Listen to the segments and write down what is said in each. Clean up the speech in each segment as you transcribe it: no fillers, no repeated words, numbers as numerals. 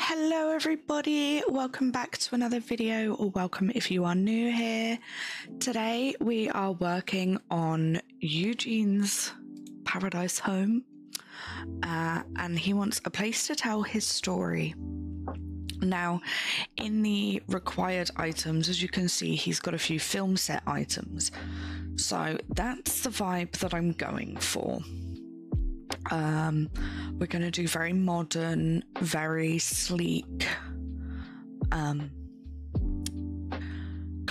Hello everybody, welcome back to another video, or welcome if you are new here. Today we are working on Eugene's paradise home, and he wants a place to tell his story. Now, in the required items, as you can see, he's got a few film set items. So that's the vibe that I'm going for. We're going to do very modern, very sleek, kind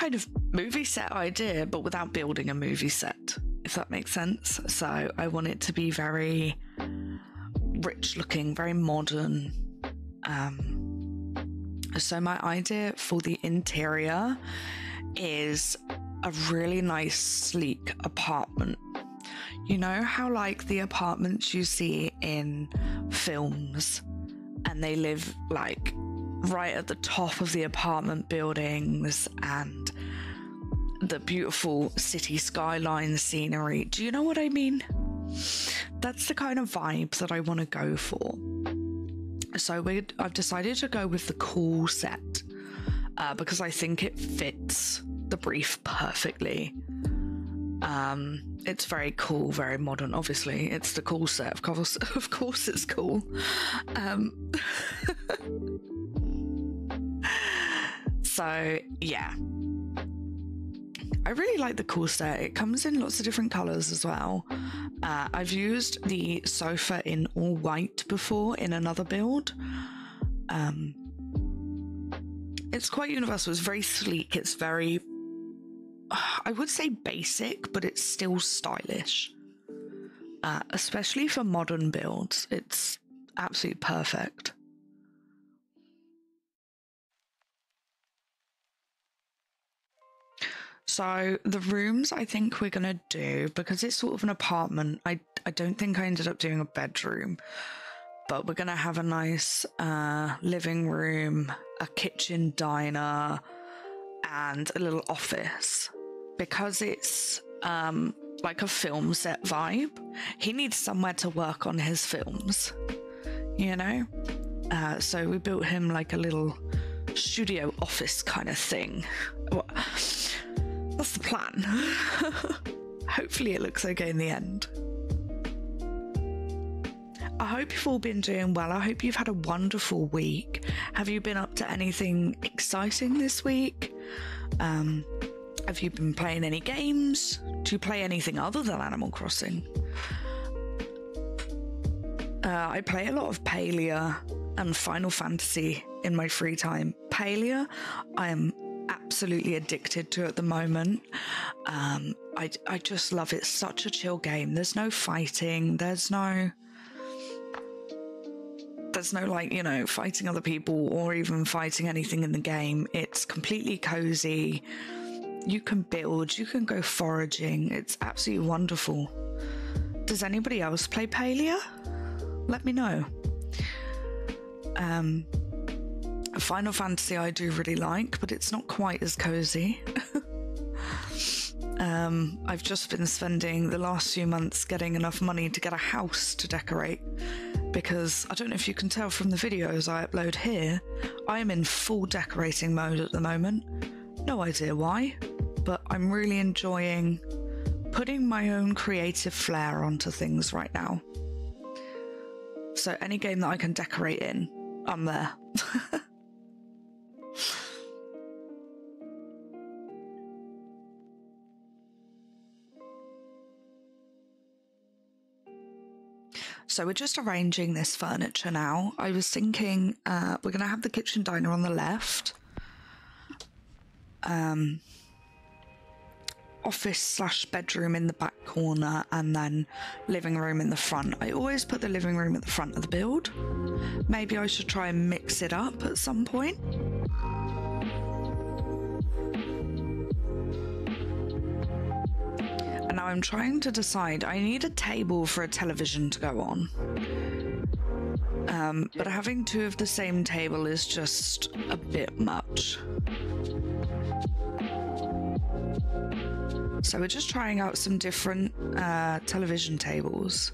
of movie set idea, but without building a movie set, if that makes sense. So I want it to be very rich looking, very modern. So my idea for the interior is a really nice, sleek apartment. You know how like the apartments you see in films, and they live like right at the top of the apartment buildings and the beautiful city skyline scenery. Do you know what I mean? That's the kind of vibe that I want to go for. So I've decided to go with the cool set because I think it fits the brief perfectly. It's very cool, very modern. Obviously, it's the cool set. Of course it's cool. So yeah, I really like the cool set. It comes in lots of different colors as well. I've used the sofa in all white before in another build. It's quite universal. It's very sleek. It's very, I would say basic, but it's still stylish. Especially for modern builds, it's absolutely perfect. So the rooms I think we're going to do, because it's sort of an apartment, I don't think I ended up doing a bedroom, but we're going to have a nice living room, a kitchen diner, and a little office. Because it's like a film set vibe, he needs somewhere to work on his films, you know? So we built him like a little studio office kind of thing. Well, that's the plan. Hopefully it looks okay in the end. I hope you've all been doing well. I hope you've had a wonderful week. Have you been up to anything exciting this week? Have you been playing any games? Do you play anything other than Animal Crossing? I play a lot of Palia and Final Fantasy in my free time. Palia, I am absolutely addicted to at the moment. I just love it. It's such a chill game. There's no fighting. There's no like, you know, fighting other people or even fighting anything in the game. It's completely cozy. You can build, you can go foraging. It's absolutely wonderful. Does anybody else play Palia? Let me know. Final Fantasy I do really like, but it's not quite as cozy. I've just been spending the last few months getting enough money to get a house to decorate, because I don't know if you can tell from the videos I upload here, I am in full decorating mode at the moment. No idea why, but I'm really enjoying putting my own creative flair onto things right now. So any game that I can decorate in, I'm there. So we're just arranging this furniture now. I was thinking we're going to have the kitchen diner on the left. Office / bedroom in the back corner, and then living room in the front. I always put the living room at the front of the build. Maybe I should try and mix it up at some point. And now I'm trying to decide. I need a table for a television to go on. But having two of the same table is just a bit much. So we're just trying out some different television tables.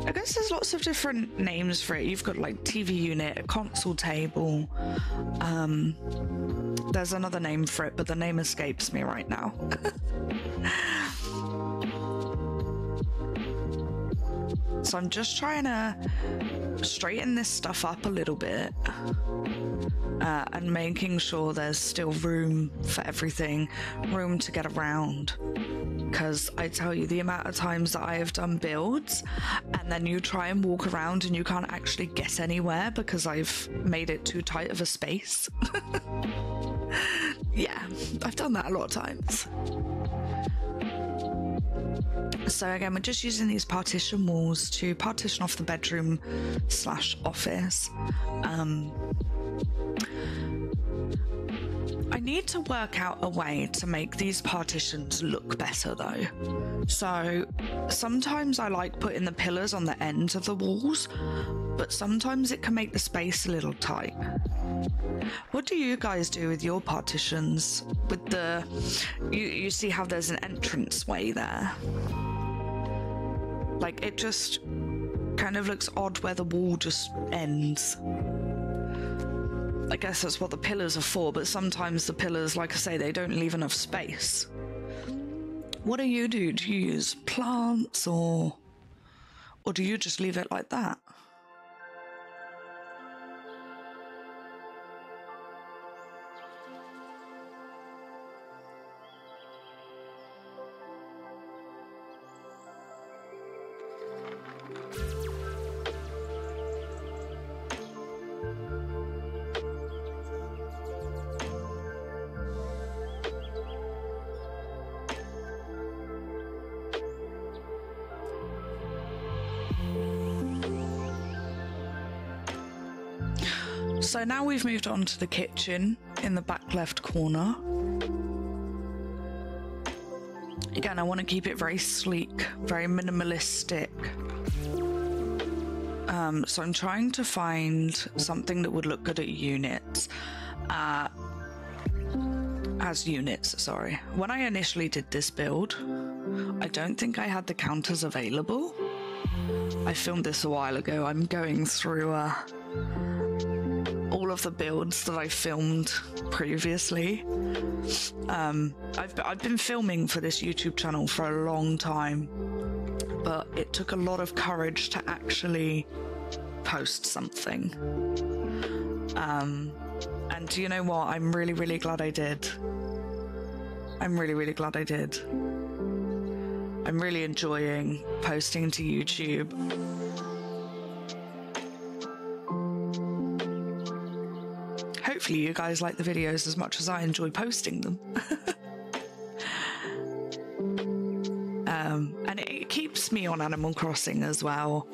I guess there's lots of different names for it. You've got like TV unit, a console table. There's another name for it, but the name escapes me right now. So I'm just trying to straighten this stuff up a little bit, and making sure there's still room for everything, room to get around. Because I tell you, the amount of times that I have done builds and then you try and walk around and you can't actually get anywhere because I've made it too tight of a space. Yeah, I've done that a lot of times. So again, we're just using these partition walls to partition off the bedroom / office. I need to work out a way to make these partitions look better though. So sometimes I like putting the pillars on the ends of the walls, but sometimes it can make the space a little tight. What do you guys do with your partitions? With the, you see how there's an entrance way there? Like it just kind of looks odd where the wall just ends. I guess that's what the pillars are for, but sometimes the pillars, like I say, they don't leave enough space. What do you do? Do you use plants or do you just leave it like that? So now we've moved on to the kitchen in the back left corner. Again, I want to keep it very sleek, very minimalistic. So I'm trying to find something that would look good at units. As units, sorry. When I initially did this build, I don't think I had the counters available. I filmed this a while ago. I'm going through all of the builds that I filmed previously. I've been filming for this YouTube channel for a long time, but it took a lot of courage to actually post something. And you know what? I'm really, really glad I did. I'm really, really glad I did. I'm really enjoying posting to YouTube. Hopefully you guys like the videos as much as I enjoy posting them. And it keeps me on Animal Crossing as well.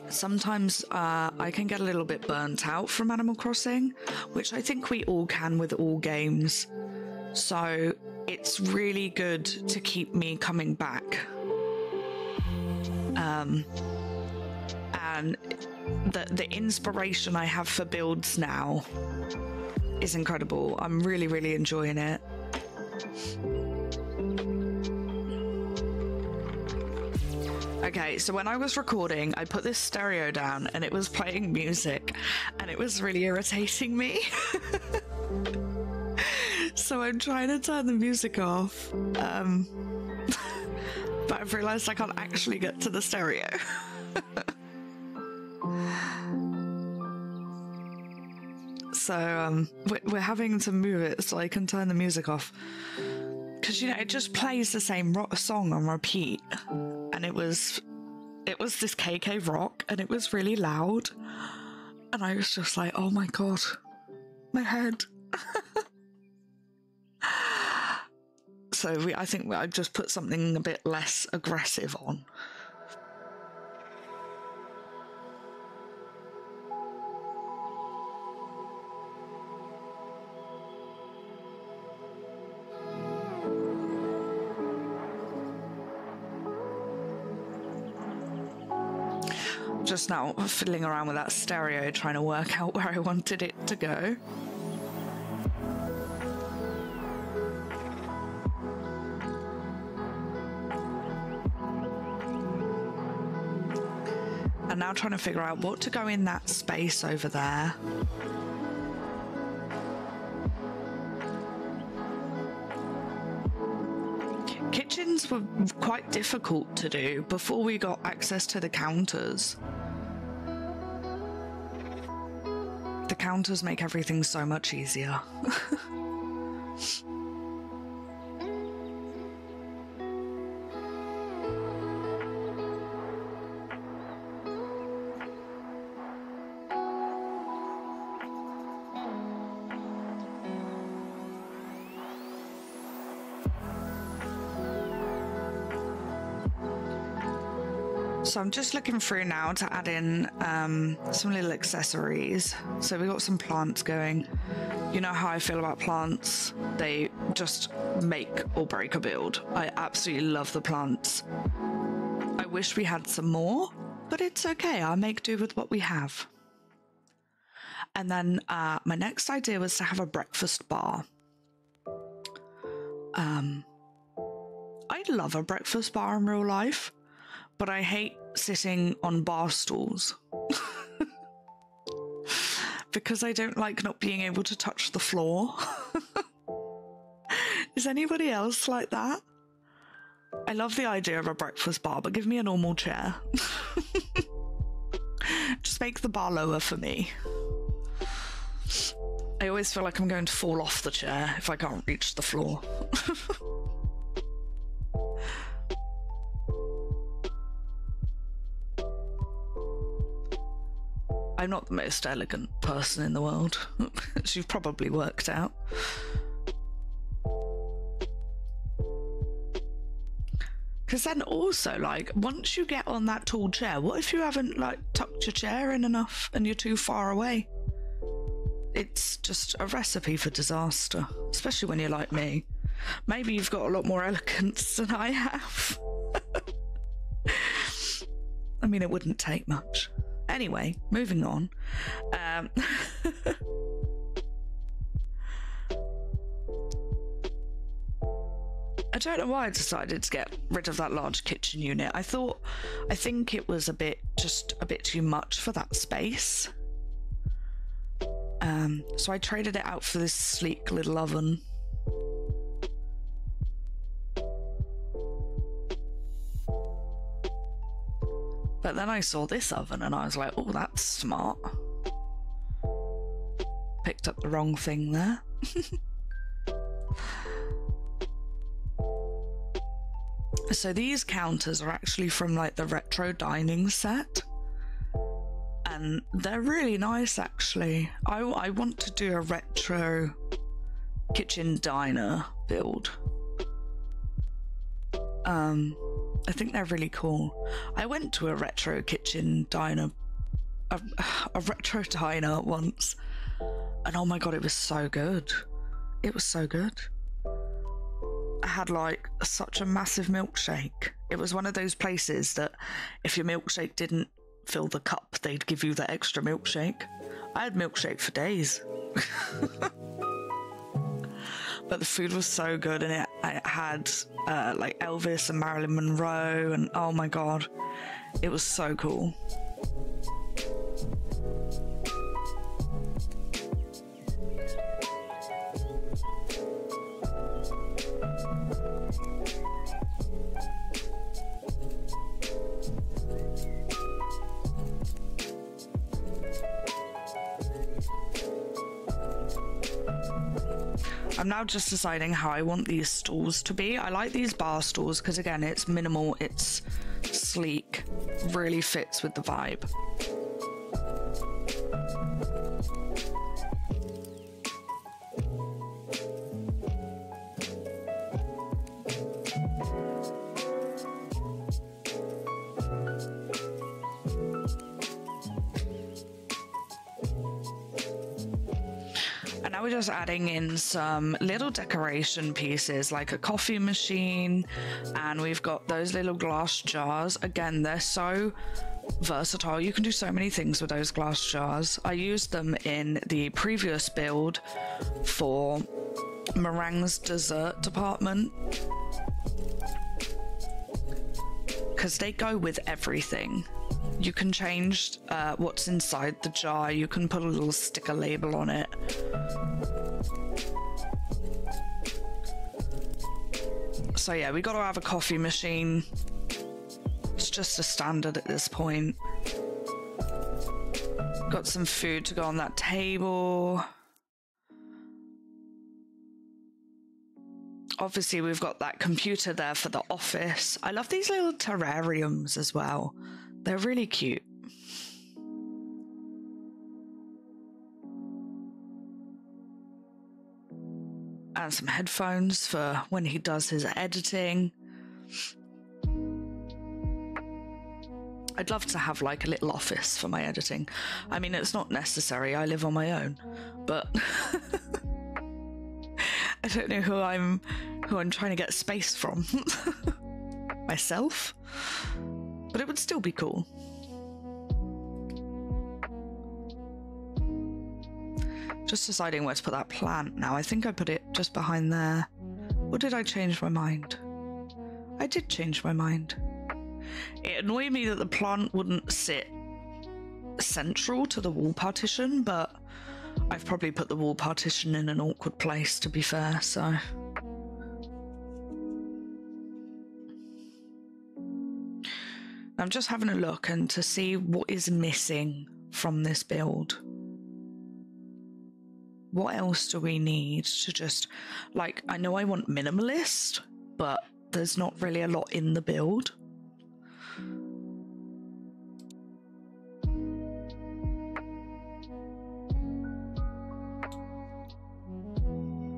Sometimes I can get a little bit burnt out from Animal Crossing, which I think we all can with all games. So it's really good to keep me coming back. And the inspiration I have for builds now is incredible. I'm really, really enjoying it. Okay, so when I was recording, I put this stereo down and it was playing music and it was really irritating me. So I'm trying to turn the music off. But I've realized I can't actually get to the stereo. So we're having to move it so I can turn the music off. Because, you know, it just plays the same song on repeat. And it was this KK rock and it was really loud. And I was just like, oh my God, my head. So I think I just put something a bit less aggressive on. Just now fiddling around with that stereo, trying to work out where I wanted it to go. now trying to figure out what to go in that space over there. Kitchens were quite difficult to do before we got access to the counters. The counters make everything so much easier. So I'm just looking through now to add in some little accessories. So we've got some plants going. You know how I feel about plants. They just make or break a build. I absolutely love the plants. I wish we had some more, but it's okay. I'll make do with what we have. And then my next idea was to have a breakfast bar. I love a breakfast bar in real life, but I hate sitting on bar stools because I don't like not being able to touch the floor. Is anybody else like that? I love the idea of a breakfast bar, but give me a normal chair. Just make the bar lower for me. I always feel like I'm going to fall off the chair if I can't reach the floor. I'm not the most elegant person in the world, as you've probably worked out. Because then also, like, once you get on that tall chair, what if you haven't, like, tucked your chair in enough and you're too far away? It's just a recipe for disaster, especially when you're like me. Maybe you've got a lot more elegance than I have. I mean, it wouldn't take much. Anyway, moving on. I don't know why I decided to get rid of that large kitchen unit. I think it was just a bit too much for that space. So I traded it out for this sleek little oven. But then I saw this oven and I was like, oh, that's smart. Picked up the wrong thing there. So these counters are actually from like the retro dining set. And they're really nice, actually. I want to do a retro kitchen diner build. I think they're really cool. I went to a retro kitchen diner, a retro diner once, and oh my god, it was so good. It was so good. I had like such a massive milkshake. It was one of those places that if your milkshake didn't fill the cup, they'd give you the extra milkshake. I had milkshake for days. But the food was so good, and it had like Elvis and Marilyn Monroe, and oh my god, it was so cool. I'm now just deciding how I want these stools to be. I like these bar stools because, again, it's minimal, it's sleek, really fits with the vibe. We're just adding in some little decoration pieces like a coffee machine, and we've got those little glass jars. Again, they're so versatile. You can do so many things with those glass jars. I used them in the previous build for Meringue's dessert department because they go with everything. You can change what's inside the jar. You can put a little sticker label on it. So yeah, we got to have a coffee machine. It's just a standard at this point. Got some food to go on that table. Obviously, we've got that computer there for the office. I love these little terrariums as well. They're really cute. And some headphones for when he does his editing. I'd love to have like a little office for my editing. I mean, it's not necessary. I live on my own, but I don't know who I'm trying to get space from. Myself? But it would still be cool. Just deciding where to put that plant now. I think I put it just behind there. Or did I change my mind? I did change my mind. It annoyed me that the plant wouldn't sit central to the wall partition, but I've probably put the wall partition in an awkward place, to be fair, so... I'm just having a look and to see what is missing from this build. What else do we need to just... Like, I know I want minimalist, but there's not really a lot in the build.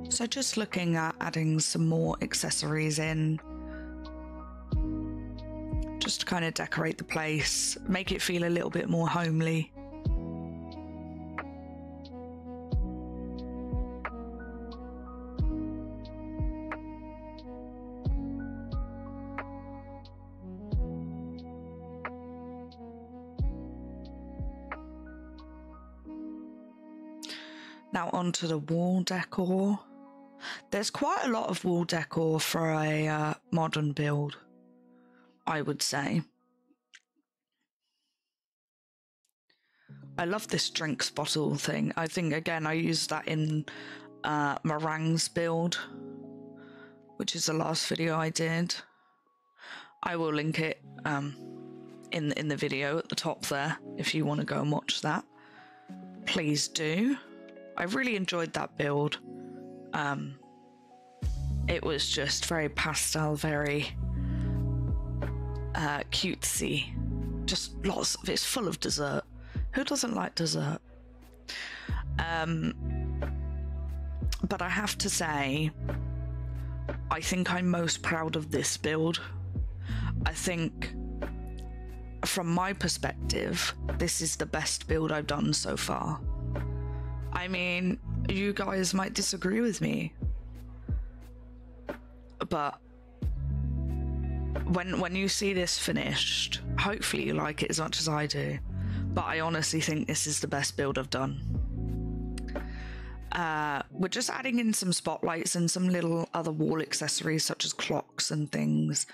So just looking at adding some more accessories in, just to kind of decorate the place, make it feel a little bit more homely. Now onto the wall decor. There's quite a lot of wall decor for a modern build, I would say. I love this drinks bottle thing. I think, again, I used that in Meringue's build, which is the last video I did. I will link it in the video at the top there if you want to go and watch that. Please do. I really enjoyed that build. It was just very pastel, very cutesy. Just lots of it's full of dessert. Who doesn't like dessert? But I have to say, I think I'm most proud of this build. I think, from my perspective, this is the best build I've done so far. I mean, you guys might disagree with me, but when you see this finished, hopefully you like it as much as I do. But I honestly think this is the best build I've done. We're just adding in some spotlights and some little other wall accessories such as clocks and things.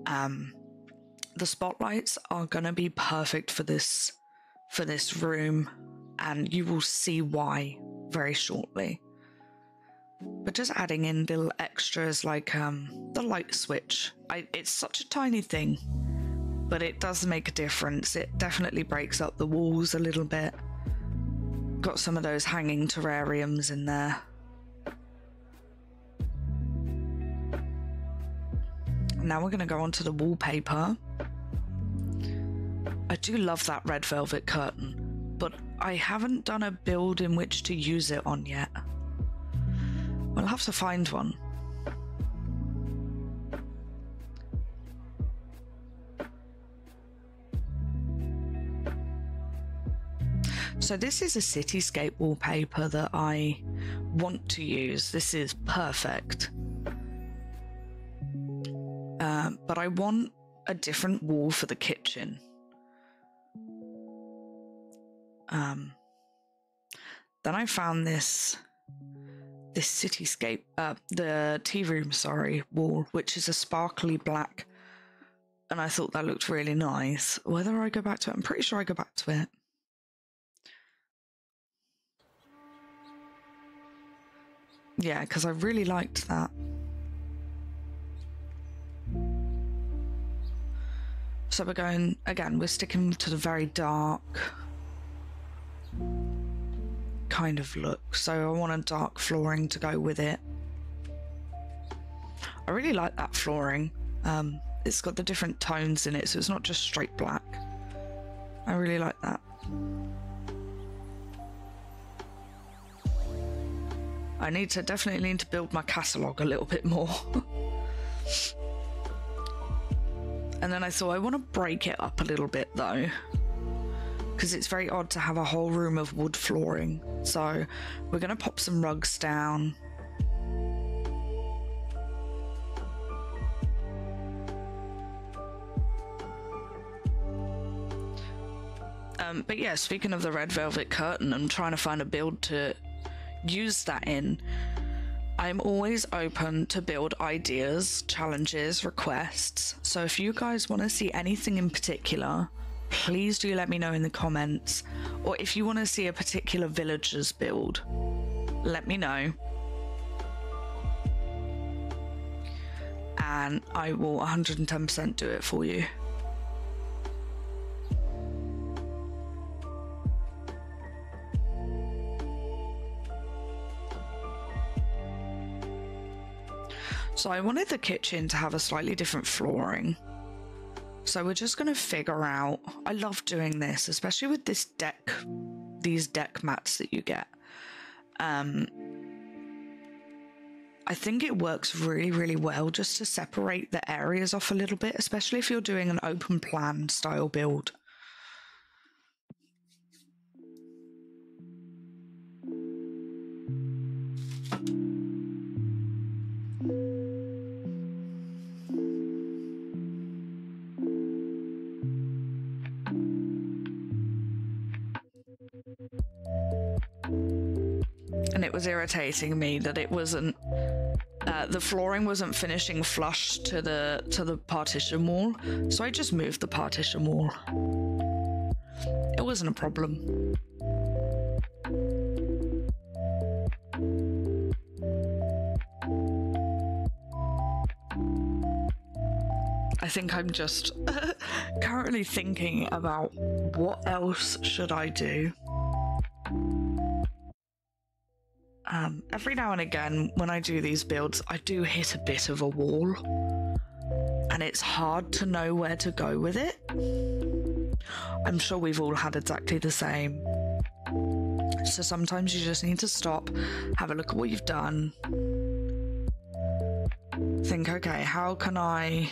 The spotlights are gonna be perfect for this room, and you will see why very shortly. But just adding in little extras like the light switch. It's such a tiny thing, but it does make a difference. It definitely breaks up the walls a little bit. Got some of those hanging terrariums in there. Now we're going to go on to the wallpaper. I do love that red velvet curtain, but I haven't done a build in which to use it on yet. We'll have to find one. So this is a cityscape wallpaper that I want to use. This is perfect. But I want a different wall for the kitchen. Then I found this cityscape, the tea room, sorry, wall, which is a sparkly black And I thought that looked really nice. Whether I go back to it, I'm pretty sure I go back to it. Yeah, because I really liked that. So we're going, again, we're sticking to the very dark kind of look. So I want a dark flooring to go with it. I really like that flooring. It's got the different tones in it, so it's not just straight black. I really like that. I definitely need to build my catalogue a little bit more. And then I thought I want to break it up a little bit though, because it's very odd to have a whole room of wood flooring. So we're going to pop some rugs down. But yeah, speaking of the red velvet curtain, I'm trying to find a build to use that in. I'm always open to build ideas, challenges, requests. So if you guys want to see anything in particular, please do let me know in the comments. Or if you want to see a particular villager's build, let me know. And I will 110% do it for you. So I wanted the kitchen to have a slightly different flooring. So we're just going to figure out, I love doing this, especially with this deck, these deck mats that you get. I think it works really, really well just to separate the areas off a little bit, especially if you're doing an open plan style build. And it was irritating me that it wasn't, the flooring wasn't finishing flush to the partition wall, so I just moved the partition wall. It wasn't a problem. I think I'm just currently thinking about what else should I do. Every now and again, when I do these builds, I do hit a bit of a wall, and it's hard to know where to go with it. I'm sure we've all had exactly the same. So sometimes you just need to stop, have a look at what you've done, think, okay, how can I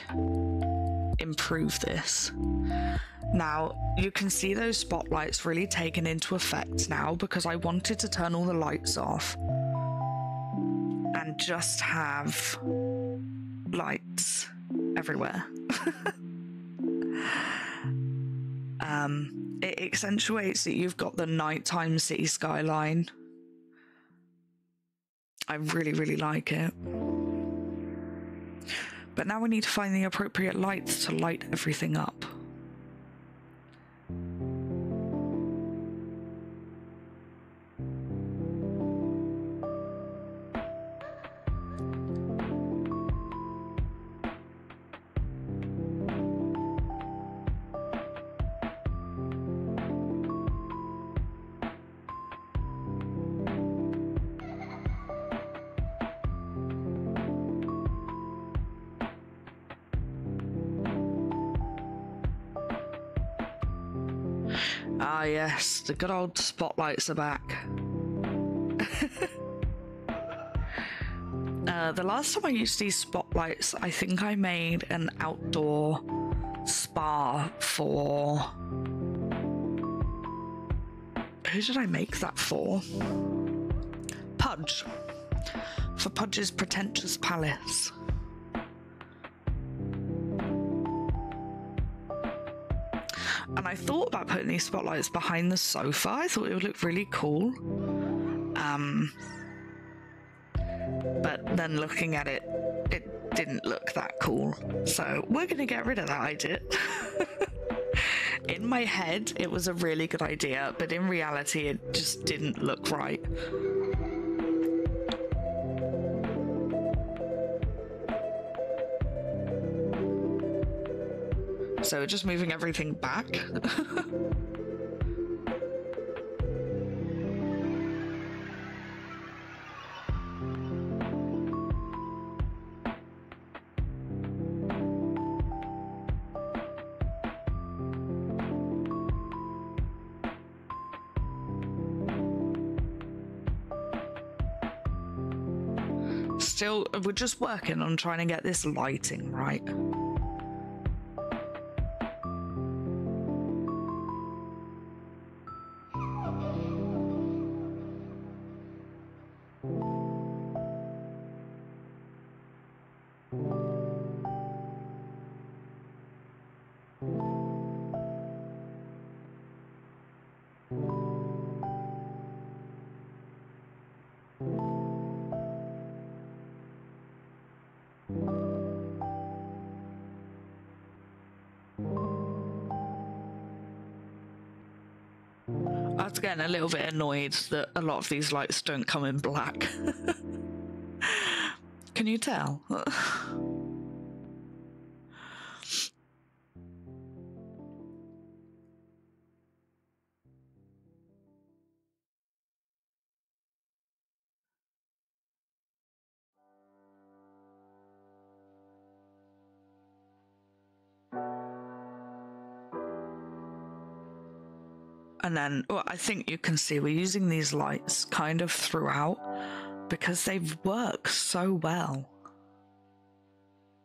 improve this? Now, you can see those spotlights really taken into effect now, because I wanted to turn all the lights off and just have lights everywhere. It accentuates that you've got the nighttime city skyline. I really, really like it. But now we need to find the appropriate lights to light everything up. Ah yes, the good old spotlights are back. The last time I used these spotlights, I think I made an outdoor spa for... Who did I make that for? Pudge. For Pudge's Pretentious Palace. And I thought about putting these spotlights behind the sofa. I thought it would look really cool. But then looking at it, it didn't look that cool. So we're going to get rid of that idea. In my head, it was a really good idea, but in reality, it just didn't look right. So we're just moving everything back. Still, we're just working on trying to get this lighting right. I was getting a little bit annoyed that a lot of these lights don't come in black. Can you tell? And then, well, I think you can see we're using these lights kind of throughout because they work so well.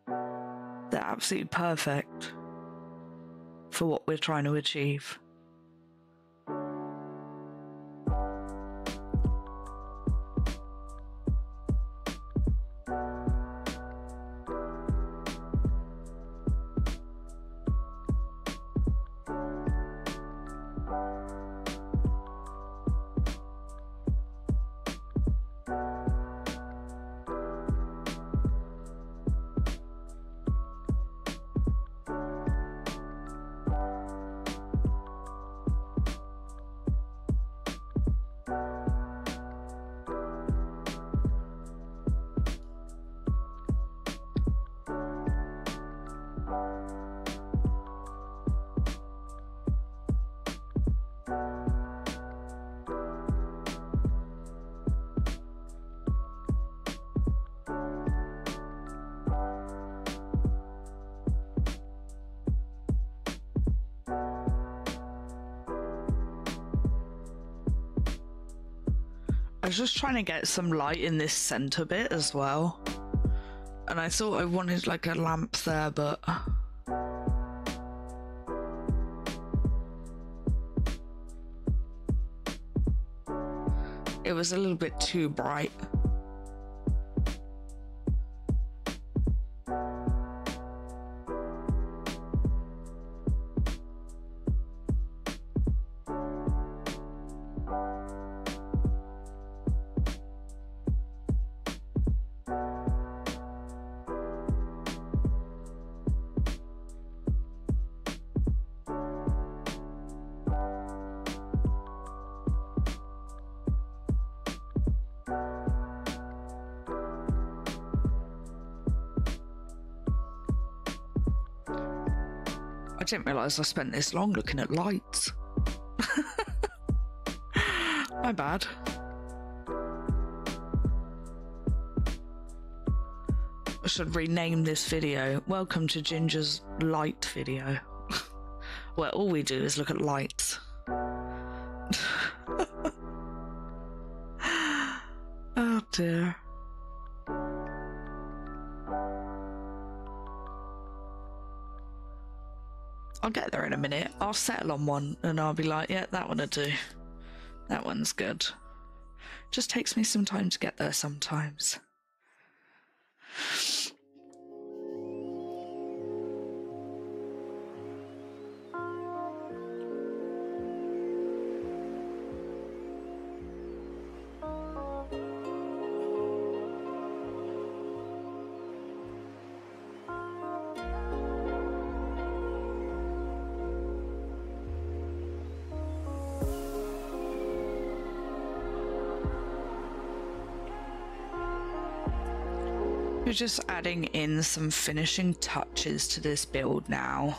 They're absolutely perfect for what we're trying to achieve. I was just trying to get some light in this center bit as well. And I thought I wanted like a lamp there, but it was a little bit too bright. I didn't realise I spent this long looking at lights. My bad. I should rename this video Welcome to Ginger's Light video. Where all we do is look at lights. Oh dear. I'll get there in a minute. I'll settle on one and I'll be like, yeah, that one will do. That one's good. Just takes me some time to get there sometimes. We're just adding in some finishing touches to this build now.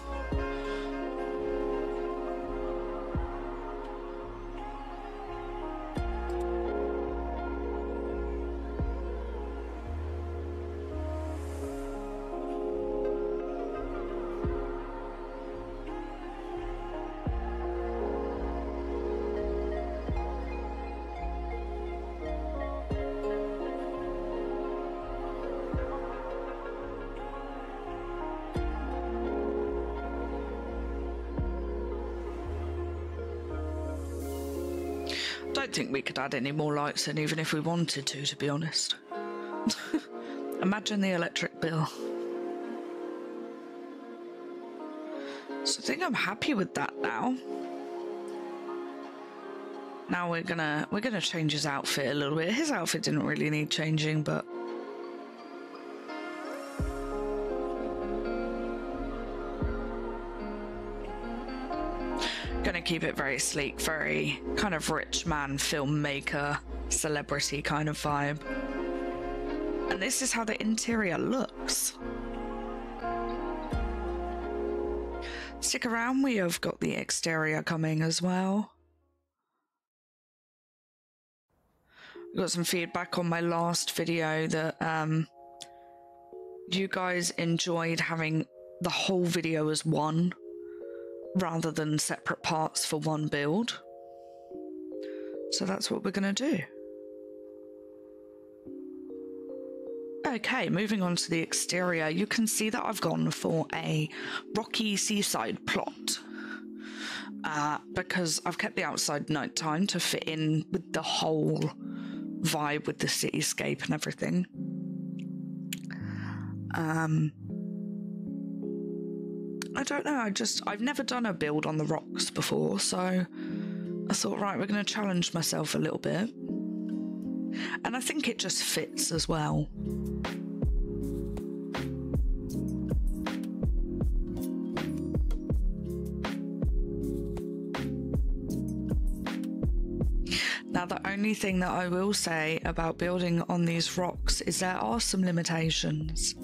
I don't think we could add any more lights in, even if we wanted to be honest. Imagine the electric bill. So I think I'm happy with that now. Now we're gonna change his outfit a little bit. His outfit didn't really need changing, but gonna keep it very sleek, very kind of rich man, filmmaker, celebrity kind of vibe. And this is how the interior looks. Stick around, we have got the exterior coming as well. Got some feedback on my last video that you guys enjoyed having the whole video as one rather than separate parts for one build. So that's what we're gonna do. Okay, moving on to the exterior, you can see that I've gone for a rocky seaside plot because I've kept the outside nighttime to fit in with the whole vibe with the cityscape and everything. I don't know, I've never done a build on the rocks before, so I thought, right, we're going to challenge myself a little bit. And I think it just fits as well. Now, the only thing that I will say about building on these rocks is there are some limitations.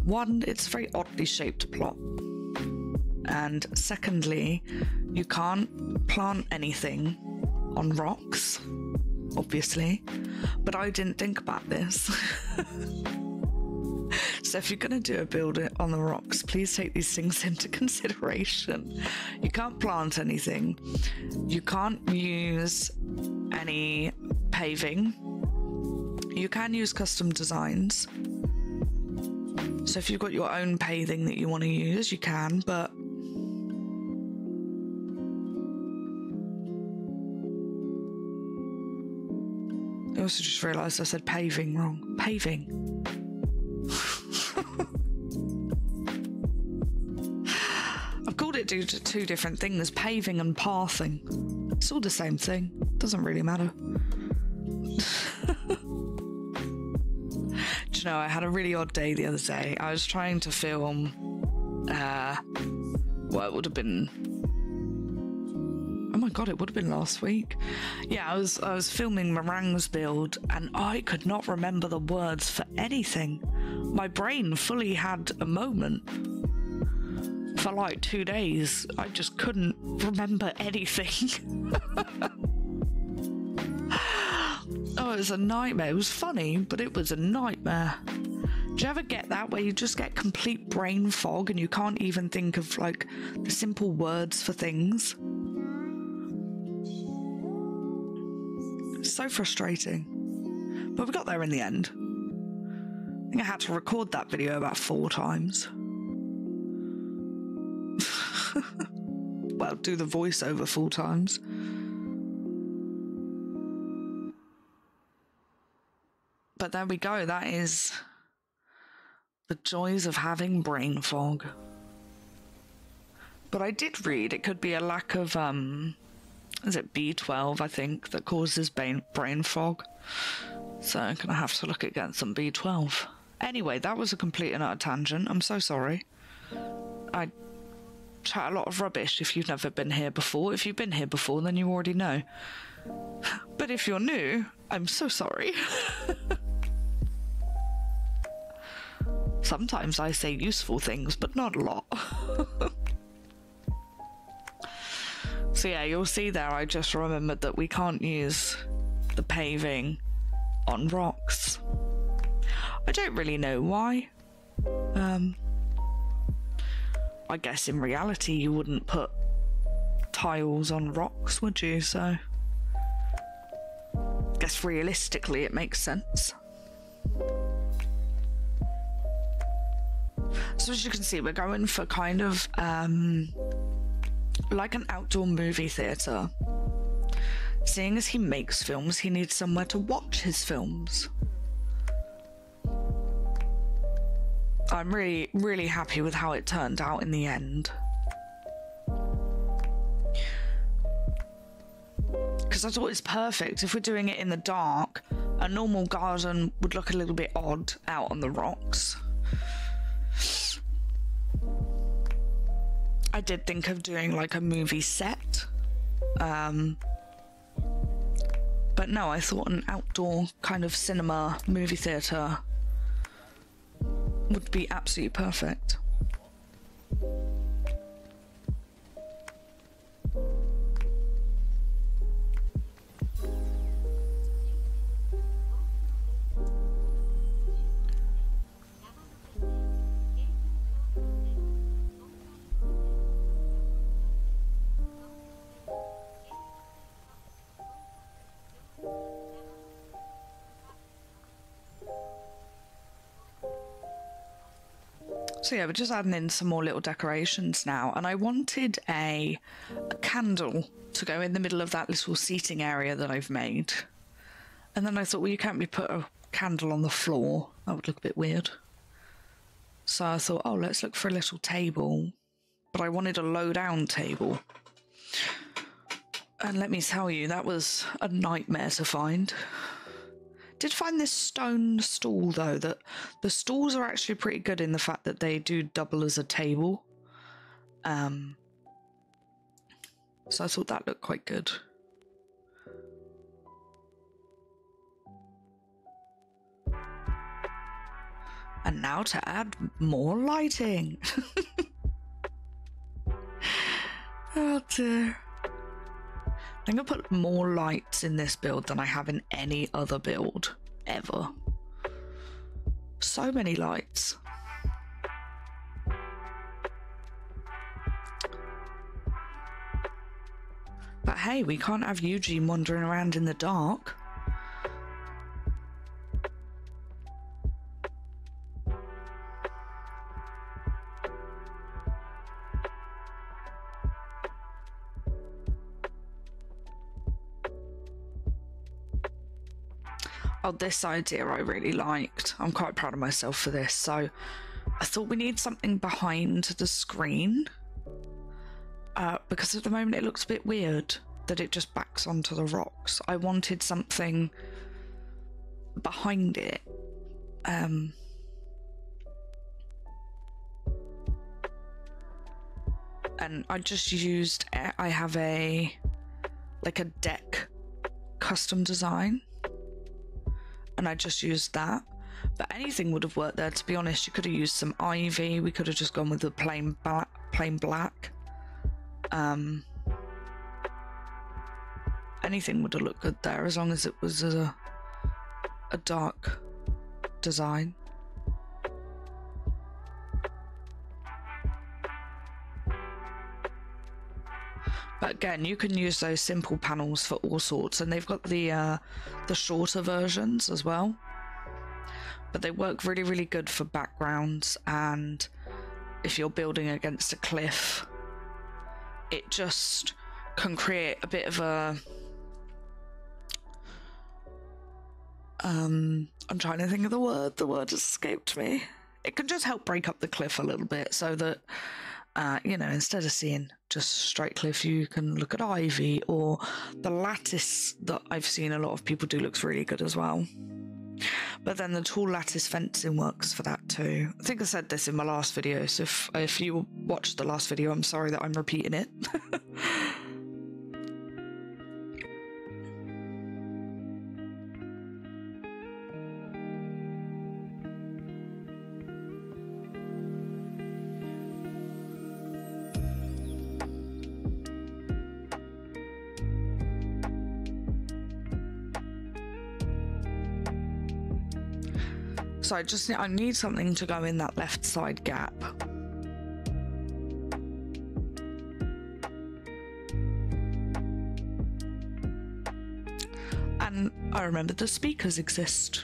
One, it's a very oddly shaped plot. And secondly, you can't plant anything on rocks, obviously, but I didn't think about this. So if you're going to do a build on the rocks, please take these things into consideration. You can't plant anything. You can't use any paving. You can use custom designs. So if you've got your own paving that you want to use, you can, but I also just realised I said paving wrong. Paving. I've called it two different things, paving and pathing. It's all the same thing. Doesn't really matter. Do you know, I had a really odd day the other day. I was trying to film, well, it would have been, oh my god, it would have been last week. Yeah, I was filming Meringue's build and I could not remember the words for anything. My brain fully had a moment. For like 2 days, I just couldn't remember anything. Oh, it was a nightmare. It was funny, but it was a nightmare. Do you ever get that where you just get complete brain fog and you can't even think of like the simple words for things? It's so frustrating. But we got there in the end. I think I had to record that video about 4 times. Well, do the voiceover 4 times. But there we go, that is the joys of having brain fog. But I did read it could be a lack of, is it B12, I think, that causes brain fog. So I'm gonna have to look at getting some B12. Anyway, that was a complete and utter tangent. I'm so sorry. I chat a lot of rubbish if you've never been here before. If you've been here before, then you already know. But if you're new, I'm so sorry. Sometimes I say useful things, but not a lot. So yeah, you'll see there, I just remembered that we can't use the paving on rocks. I don't really know why. I guess in reality you wouldn't put tiles on rocks, would you? So I guess realistically it makes sense. So as you can see, we're going for kind of like an outdoor movie theatre. Seeing as he makes films, he needs somewhere to watch his films. I'm really, really happy with how it turned out in the end. Because I thought it's perfect. If we're doing it in the dark, a normal garden would look a little bit odd out on the rocks. I did think of doing like a movie set. But no, I thought an outdoor kind of cinema movie theatre would be absolutely perfect. So yeah, we're just adding in some more little decorations now, and I wanted a candle to go in the middle of that little seating area that I've made. And then I thought, well, you can't really put a candle on the floor. That would look a bit weird. So I thought, oh, let's look for a little table. But I wanted a low-down table. And let me tell you, that was a nightmare to find. Did find this stone stool though, that the stools are actually pretty good in the fact that they do double as a table. So I thought that looked quite good. And now to add more lighting. Oh dear. I'm gonna put more lights in this build than I have in any other build ever. So many lights. But hey, we can't have Eugene wandering around in the dark. Oh, this idea I really liked. I'm quite proud of myself for this. So I thought we need something behind the screen. Because at the moment it looks a bit weird that it just backs onto the rocks. I wanted something behind it. And I just used, I have a deck custom design. And I just used that, but anything would have worked there. To be honest, you could have used some ivy. We could have just gone with the plain black. Anything would have looked good there as long as it was a dark design. But again, you can use those simple panels for all sorts, and they've got the shorter versions as well. But they work really, really good for backgrounds, and if you're building against a cliff, it just can create a bit of a... I'm trying to think of the word just escaped me. It can just help break up the cliff a little bit so that you know, instead of seeing just straight cliff, you can look at ivy, or the lattice that I've seen a lot of people do looks really good as well. But then the tall lattice fencing works for that too. I think I said this in my last video, so if you watched the last video, I'm sorry that I'm repeating it. So I need something to go in that left side gap. And I remembered the speakers exist.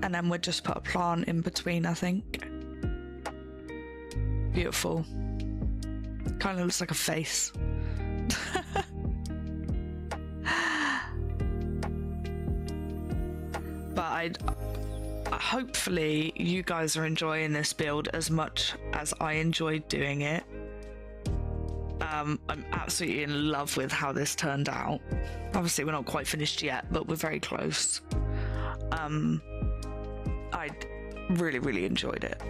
And then we'll just put a plant in between, I think. Beautiful. Kind of looks like a face. But hopefully you guys are enjoying this build as much as I enjoyed doing it. I'm absolutely in love with how this turned out. Obviously we're not quite finished yet, but we're very close. I really enjoyed it.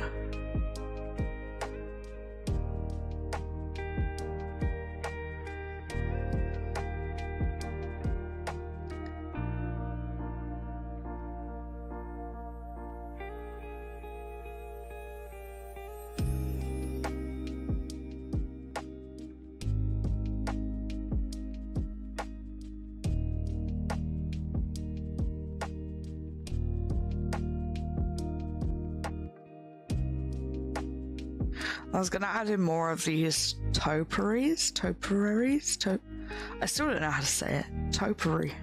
I was going to add in more of these topiaries. I still don't know how to say it. Topiary.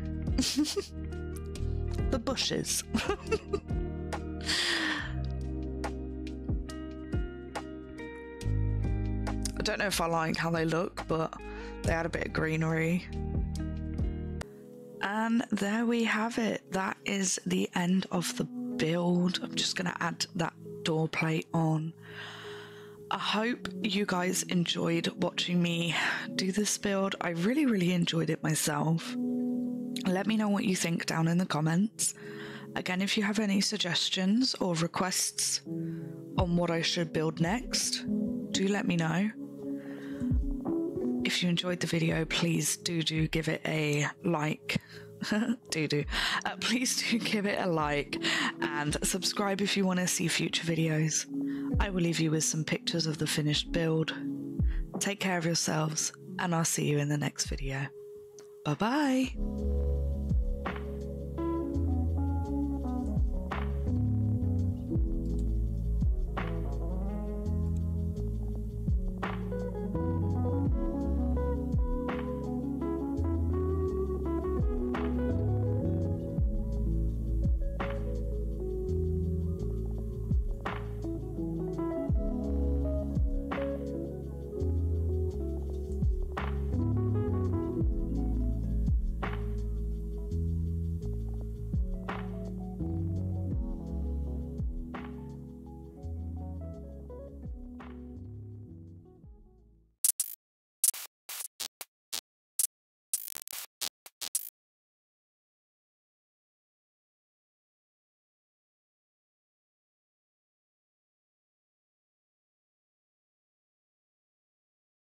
The bushes. I don't know if I like how they look, but they add a bit of greenery. And there we have it. That is the end of the build. I'm just going to add that door plate on. I hope you guys enjoyed watching me do this build. I really enjoyed it myself. Let me know what you think down in the comments. Again, if you have any suggestions or requests on what I should build next, do let me know. If you enjoyed the video, please do give it a like. Please do give it a like and subscribe if you want to see future videos. I will leave you with some pictures of the finished build. Take care of yourselves, and I'll see you in the next video. Bye bye.